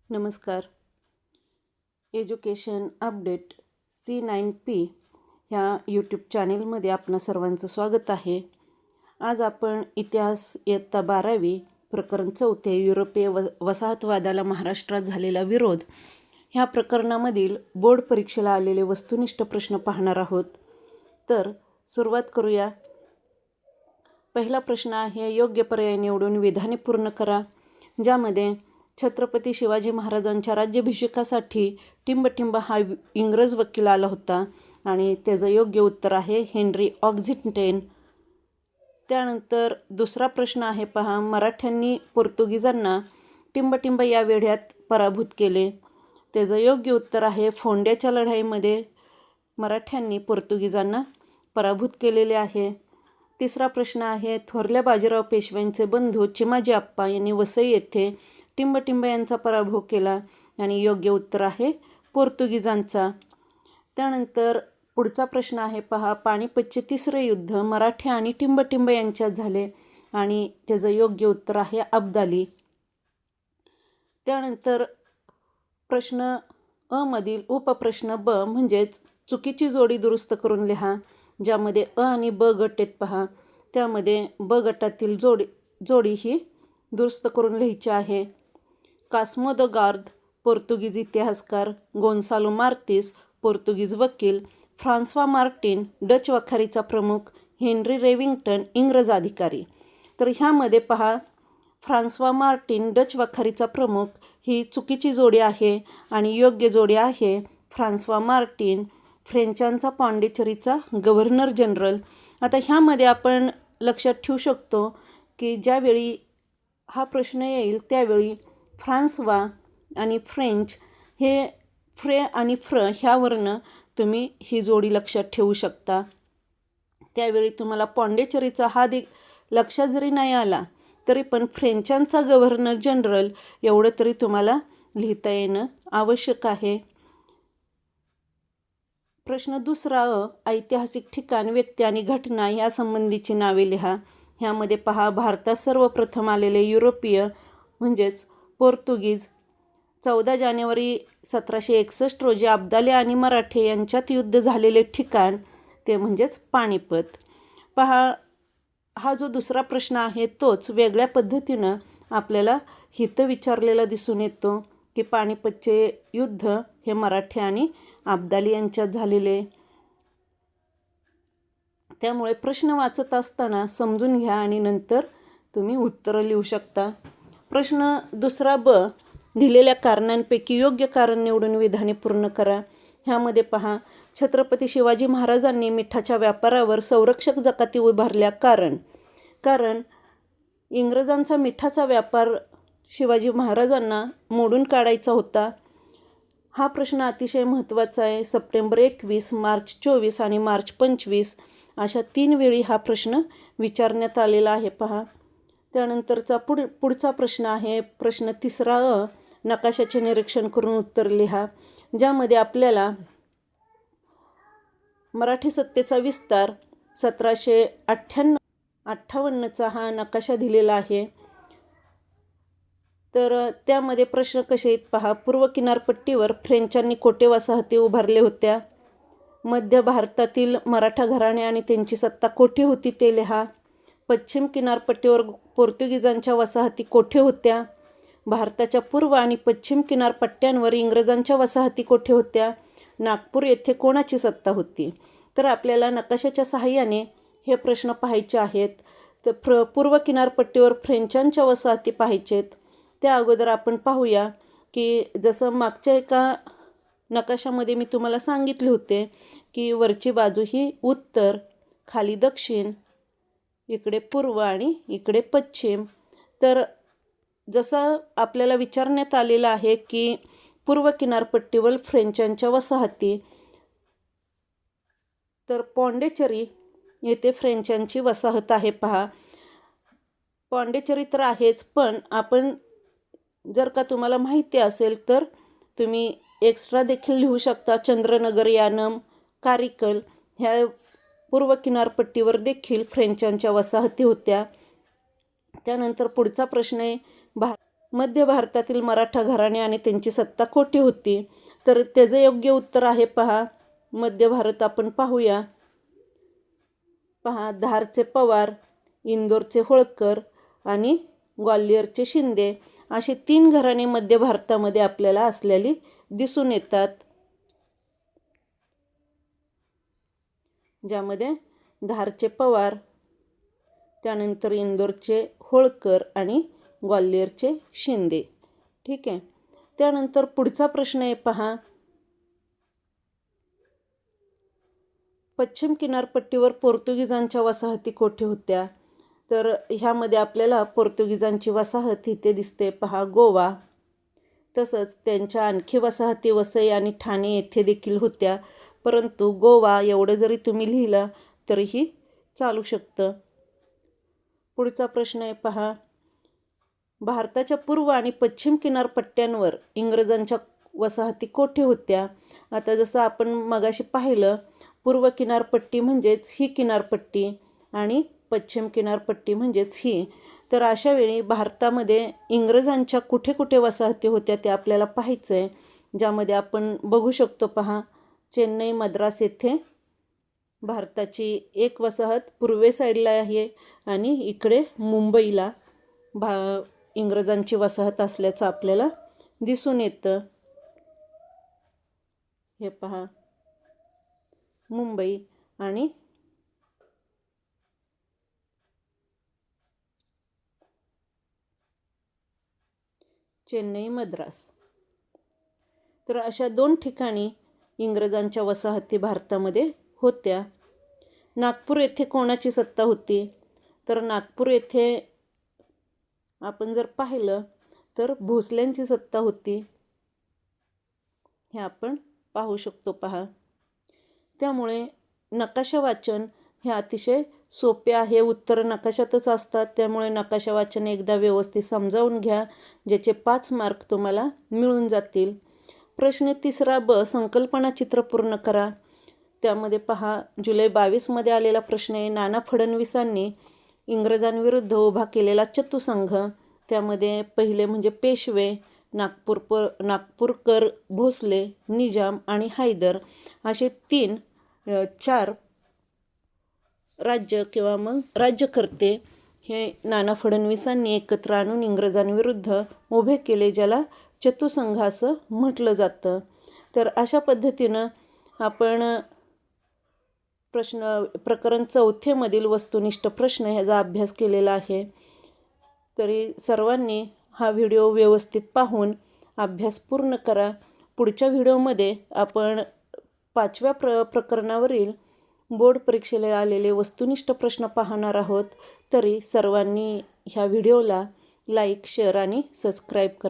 नमस्कार. Education update C9P ह्या YouTube चॅनेलमध्ये आपणा सर्वांचं स्वागत आहे. आज आपण इतिहास इयत्ता 12वी प्रकरण 4 युरोपीय वसाहतवादाला महाराष्ट्रात झालेला विरोध ह्या प्रकरणामधील बोर्ड परीक्षेला आलेले वस्तुनिष्ठ प्रश्न पाहणार आहोत. तर सुरुवात करूया. पहिला प्रश्न आहे, योग्य पर्याय निवडून विधाने पूर्ण करा. ज्यामध्ये छत्रपती शिवाजी महाराजांच्या राज्याभिषेकासाठी टिंबटिंब हा इंग्रज वकील आला होता आणि त्याचं योग्य उत्तर आहे हेनरी ऑक्झिटेन. त्यानंतर दुसरा प्रश्न आहे पहा, मराठ्यांनी पोर्तुगीजांना टिंबटिंब या वेढ्यात पराभूत केले. त्याचं योग्य उत्तर आहे फोंड्याच्या लढाईमध्ये मराठ्यांनी पोर्तुगीजांना पराभूत केलेले आहे. तिसरा प्रश्न आहे, थोरल्या बाजीराव पेशव्यांचे बंधू चिमाजी आप्पा यांनी वसई येथे टिंबटिंब यांचा पराभव केला आणि योग्य उत्तर आहे पोर्तुगीजांचा. त्यानंतर पुढचा प्रश्न आहे पहा, पानिपतचे तिसरे युद्ध मराठे आणि टिंबटिंब यांच्यात झाले आणि त्याचं योग्य उत्तर आहे अब्दाली. त्यानंतर प्रश्न अ मधील उपप्रश्न ब म्हणजेच चुकीची जोडी दुरुस्त करून लिहा. ज्यामध्ये अ आणि ब गट आहेत पहा, त्यामध्ये ब गटातील जोडी ही दुरुस्त करून लिहायची आहे. कास्मो द गार्द पोर्तुगीज इतिहासकार, गोन्सालो मार्तीस पोर्तुगीज वकील, फ्रान्सवा मार्टिन डच वाखारीचा प्रमुख, हेनरी रेविंग्टन इंग्रज अधिकारी. तर ह्यामध्ये पहा, फ्रान्सवा मार्टिन डच वाखारीचा प्रमुख ही चुकीची जोडी आहे आणि योग्य जोडी आहे फ्रान्सवा मार्टिन फ्रेंचांचा पॉंडिचेरीचा गव्हर्नर जनरल. आता ह्यामध्ये आपण लक्षात ठेवू शकतो की ज्यावेळी हा प्रश्न येईल त्यावेळी फ्रान्सवा आणि फ्रेंच हे फ्रे आणि फ्र ह्यावरनं तुम्ही ही जोडी लक्षात ठेवू शकता. त्यावेळी तुम्हाला पॉंडिचेरीचा हा लक्षात जरी नाही आला तरी पण फ्रेंचांचा गव्हर्नर जनरल एवढं तरी तुम्हाला लिहिता येणं आवश्यक आहे. प्रश्न दुसरा अ, ऐतिहासिक ठिकाण, व्यक्ती आणि घटना यासंबंधीची नावे लिहा. ह्यामध्ये पहा, भारतात सर्वप्रथम आलेले युरोपीय म्हणजेच पोर्तुगीज 14 जानेवारी 1761 रोजी अब्दाली आणि मराठे यांच्यात युद्ध झालेले ठिकाण ते म्हणजेच पानिपत. पहा, हा जो दुसरा प्रश्न आहे तोच वेगळ्या पद्धतीनं आपल्याला हितं विचारलेला दिसून येतो की पानिपतचे युद्ध हे मराठे आणि अब्दाली यांच्यात झालेले. त्यामुळे प्रश्न वाचत असताना समजून घ्या आणि नंतर तुम्ही उत्तरं लिहू शकता. प्रश्न दुसरा ब, दिलेल्या कारणांपैकी योग्य कारण निवडून विधाने पूर्ण करा. ह्यामध्ये पहा, छत्रपती शिवाजी महाराजांनी मिठाच्या व्यापारावर संरक्षक जकाती उभारल्या. कारण इंग्रजांचा मिठाचा व्यापार शिवाजी महाराजांना मोडून काढायचा होता. हा प्रश्न अतिशय महत्त्वाचा आहे. सप्टेंबर 21, मार्च 24 आणि मार्च 25 अशा 3 वेळी हा प्रश्न विचारण्यात आलेला आहे पहा. त्यानंतरचा पुढचा प्रश्न आहे प्रश्न तिसरा अ, नकाशाचे निरीक्षण करून उत्तर लिहा. ज्यामध्ये आपल्याला मराठी सत्तेचा विस्तार 1758चा हा नकाशा दिलेला आहे. तर त्यामध्ये प्रश्न कसे आहेत पहा, पूर्व किनारपट्टीवर फ्रेंचांनी कोटे वसाहती उभारल्या होत्या. मध्य भारतातील मराठा घराणे आणि त्यांची सत्ता कोठे होती ते लिहा. पश्चिम किनारपट्टीवर पोर्तुगीजांच्या वसाहती कोठे होत्या. भारताच्या पूर्व आणि पश्चिम किनारपट्ट्यांवर इंग्रजांच्या वसाहती कोठे होत्या. नागपूर येथे कोणाची सत्ता होती. तर आपल्याला नकाशाच्या सहाय्याने हे प्रश्न पाहायचे आहेत. तर पूर्व किनारपट्टीवर फ्रेंचांच्या वसाहती पाहायचेत. त्या अगोदर आपण पाहूया की जसं मागच्या एका नकाशामध्ये मी तुम्हाला सांगितले होते की वरची बाजू ही उत्तर, खाली दक्षिण, इकडे पूर्व आणि इकडे पश्चिम. तर जसं आपल्याला विचारण्यात आलेलं आहे की पूर्व किनारपट्टीवर फ्रेंचांच्या वसाहती, तर पॉंडिचेरी येथे फ्रेंचांची वसाहत आहे पहा. पॉंडिचेरी तर आहेच, पण आपण जर का तुम्हाला माहिती असेल तर तुम्ही एक्स्ट्रा देखील लिहू शकता. चंद्रनगर, यानम, कारिकल ह्या पूर्व किनारपट्टीवर देखील फ्रेंचांच्या वसाहती होत्या. त्यानंतर पुढचा प्रश्न आहे, मध्य भारतातील मराठा घराणे आणि त्यांची सत्ता कोठे होती? तर त्याचं योग्य उत्तर आहे पहा मध्य भारत. आपण पाहूया. पहा, धारचे पवार, इंदोरचे होळकर आणि ग्वाल्हेरचे शिंदे असे 3 घराणे मध्य भारतामध्ये आपल्याला असलेली दिसून येतात, ज्यामध्ये धारचे पवार, त्यानंतर इंदोरचे होळकर आणि ग्वाल्हेरचे शिंदे. ठीक आहे. त्यानंतर पुढचा प्रश्न आहे पहा, पश्चिम किनारपट्टीवर पोर्तुगीजांच्या वसाहती कोठे होत्या? तर ह्यामध्ये आपल्याला पोर्तुगीजांची वसाहत इथे दिसते पहा, गोवा. तसंच त्यांच्या आणखी वसाहती वसई आणि ठाणे येथे देखील होत्या, परंतु गोवा एवढं जरी तुम्ही लिहिलं तरीही चालू शकतं. पुढचा प्रश्न आहे पहा, भारताच्या पूर्व आणि पश्चिम किनारपट्ट्यांवर इंग्रजांच्या वसाहती कोठे होत्या? आता जसं आपण मगाशी पाहिलं, पूर्व किनारपट्टी म्हणजेच ही किनारपट्टी आणि पश्चिम किनारपट्टी म्हणजेच ही. तर अशा वेळी भारतामध्ये इंग्रजांच्या कुठे कुठे वसाहती होत्या ते आपल्याला पाहायचं आहे, ज्यामध्ये आपण बघू शकतो पहा, चेन्नई मद्रास येथे भारताची एक वसाहत पूर्वे साईडला आहे आणि इकडे मुंबईला इंग्रजांची वसाहत असल्याचं आपल्याला दिसून येतं. हे पहा, मुंबई आणि चेन्नई मद्रास. तर अशा 2 ठिकाणी इंग्रजांच्या वसाहती भारतामध्ये होत्या. नागपूर येथे कोणाची सत्ता होती? तर नागपूर येथे आपण जर पाहिलं तर भोसल्यांची सत्ता होती, हे आपण पाहू शकतो पहा. त्यामुळे नकाशा वाचन हे अतिशय सोपे आहे. उत्तर नकाशातच असतात, त्यामुळे नकाशा वाचन एकदा व्यवस्थित समजावून घ्या, ज्याचे 5 मार्क तुम्हाला मिळून जातील. प्रश्न 3 ब, संकल्पना चित्र पूर्ण करा. त्यामध्ये पहा, जुलै 22 आलेला प्रश्न आहे, नाना फडणवीसांनी इंग्रजांविरुद्ध उभा केलेला चतुसंघ. त्यामध्ये पहिले म्हणजे पेशवे, नागपूरकर, भोसले, निजाम आणि हैदर असे 4 राज्य किंवा मग राज्यकर्ते हे नाना फडणवीसांनी एकत्र आणून इंग्रजांविरुद्ध उभे केले, ज्याला चतुसंघ असं म्हटलं जातं. तर अशा पद्धतीनं आपण प्रकरण 4 मधील वस्तुनिष्ठ प्रश्न ह्याचा अभ्यास केलेला आहे. तरी सर्वांनी हा व्हिडिओ व्यवस्थित पाहून अभ्यास पूर्ण करा. पुढच्या व्हिडिओमध्ये आपण 5व्या प्रकरणावरील बोर्ड परीक्षेला आलेले वस्तुनिष्ठ प्रश्न पाहणार आहोत. तरी सर्वांनी ह्या व्हिडिओला लाईक, शेअर आणि सबस्क्राईब करा.